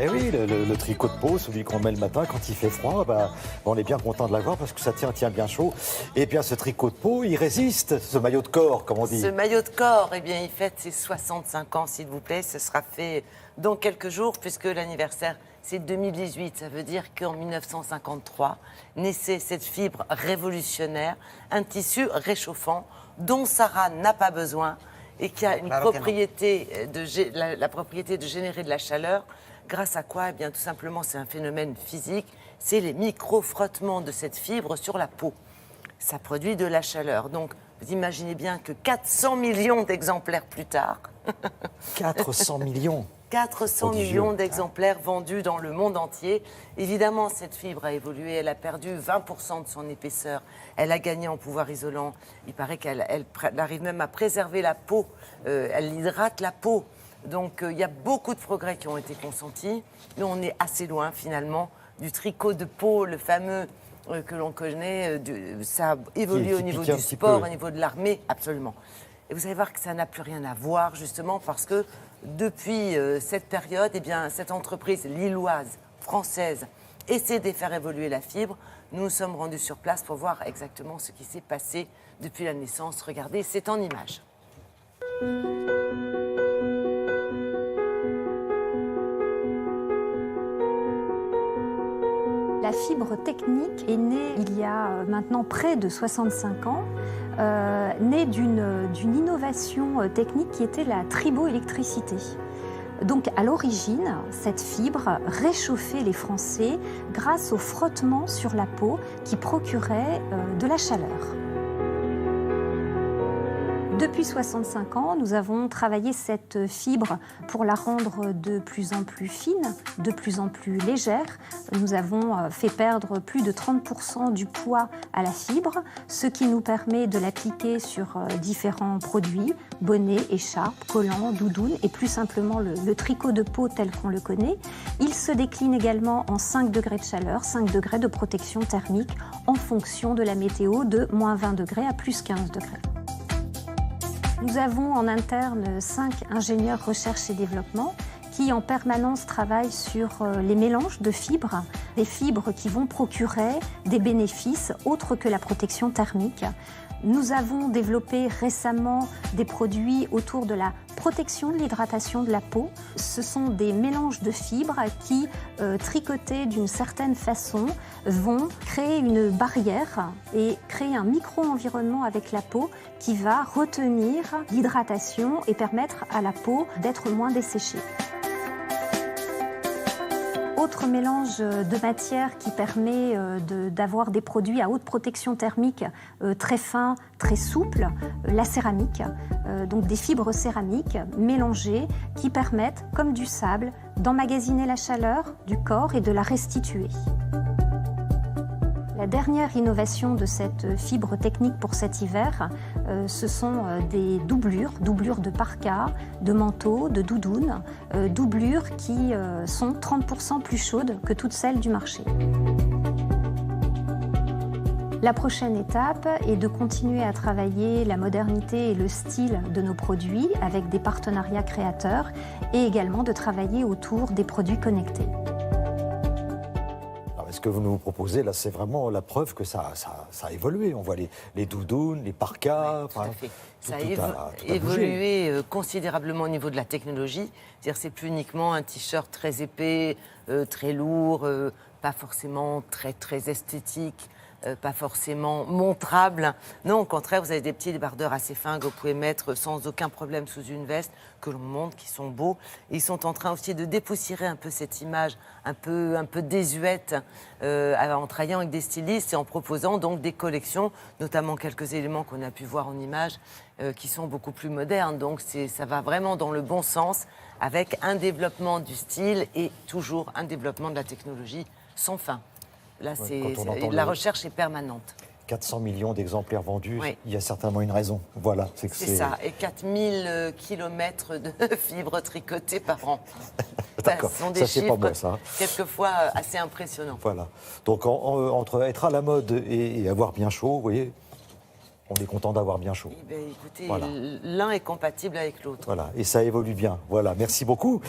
Et oui, le tricot de peau, celui qu'on met le matin quand il fait froid, on est bien content de l'avoir parce que ça tient bien chaud. Et bien ce tricot de peau, il résiste, ce maillot de corps, comme on dit. Ce maillot de corps, eh bien, il fête ses 65 ans, s'il vous plaît. Ce sera fait dans quelques jours, puisque l'anniversaire, c'est 2018. Ça veut dire qu'en 1953, naissait cette fibre révolutionnaire, un tissu réchauffant dont Sarah n'a pas besoin et qui a une propriété la propriété de générer de la chaleur. Grâce à quoi? Eh bien, tout simplement, c'est un phénomène physique. C'est les micro-frottements de cette fibre sur la peau. Ça produit de la chaleur. Donc, vous imaginez bien que 400 millions d'exemplaires plus tard... 400 millions 400 millions d'exemplaires vendus dans le monde entier. Évidemment, cette fibre a évolué. Elle a perdu 20% de son épaisseur. Elle a gagné en pouvoir isolant. Il paraît qu'elle arrive même à préserver la peau. Elle hydrate la peau. Donc, il y a beaucoup de progrès qui ont été consentis. Mais on est assez loin, finalement, du tricot de peau, le fameux que l'on connaît. Ça a évolué au niveau du sport, au niveau de l'armée, absolument. Et vous allez voir que ça n'a plus rien à voir, justement, parce que depuis cette période, eh bien, cette entreprise lilloise, française, essaie de faire évoluer la fibre. Nous nous sommes rendus sur place pour voir exactement ce qui s'est passé depuis la naissance. Regardez, c'est en images. La fibre technique est née il y a maintenant près de 65 ans, née d'une innovation technique qui était la triboélectricité. Donc à l'origine, cette fibre réchauffait les Français grâce au frottement sur la peau qui procurait de la chaleur. Depuis 65 ans, nous avons travaillé cette fibre pour la rendre de plus en plus fine, de plus en plus légère. Nous avons fait perdre plus de 30% du poids à la fibre, ce qui nous permet de l'appliquer sur différents produits, bonnets, écharpes, collants, doudounes et plus simplement le tricot de peau tel qu'on le connaît. Il se décline également en 5 degrés de chaleur, 5 degrés de protection thermique en fonction de la météo de moins 20 degrés à plus 15 degrés. Nous avons en interne 5 ingénieurs recherche et développement qui en permanence travaillent sur les mélanges de fibres, des fibres qui vont procurer des bénéfices autres que la protection thermique. Nous avons développé récemment des produits autour de la protection de l'hydratation de la peau. Ce sont des mélanges de fibres qui, tricotés d'une certaine façon, vont créer une barrière et créer un micro-environnement avec la peau qui va retenir l'hydratation et permettre à la peau d'être moins desséchée. Autre mélange de matières qui permet d'avoir des produits à haute protection thermique très fins, très souples, la céramique, donc des fibres céramiques mélangées qui permettent, comme du sable, d'emmagasiner la chaleur du corps et de la restituer. La dernière innovation de cette fibre technique pour cet hiver, ce sont des doublures de parka, de manteaux, de doudounes, doublures qui sont 30% plus chaudes que toutes celles du marché. La prochaine étape est de continuer à travailler la modernité et le style de nos produits avec des partenariats créateurs et également de travailler autour des produits connectés. Ce que vous nous proposez, là, c'est vraiment la preuve que ça a évolué. On voit les doudounes, les parkas. Oui, tout à fait. Ça a évolué considérablement au niveau de la technologie. C'est-à-dire c'est plus uniquement un t-shirt très épais, très lourd, pas forcément très esthétique. Pas forcément montrable. Non, au contraire, vous avez des petits débardeurs assez fins que vous pouvez mettre sans aucun problème sous une veste, que l'on montre, qui sont beaux. Et ils sont en train aussi de dépoussiérer un peu cette image un peu désuète en travaillant avec des stylistes et en proposant donc des collections, notamment quelques éléments qu'on a pu voir en image, qui sont beaucoup plus modernes. Donc ça va vraiment dans le bon sens avec un développement du style et toujours un développement de la technologie sans fin. Là, la recherche est permanente. 400 millions d'exemplaires vendus, oui. Il y a certainement une raison. Voilà, c'est ça, et 4000 kilomètres de fibres tricotées par an. D'accord, ce sont des ça c'est chiffres, pas moi ça. Quelquefois assez impressionnants. Voilà, donc entre être à la mode et avoir bien chaud, vous voyez, on est content d'avoir bien chaud. Eh bien, écoutez, voilà. L'un est compatible avec l'autre. Voilà, et ça évolue bien. Voilà, merci beaucoup.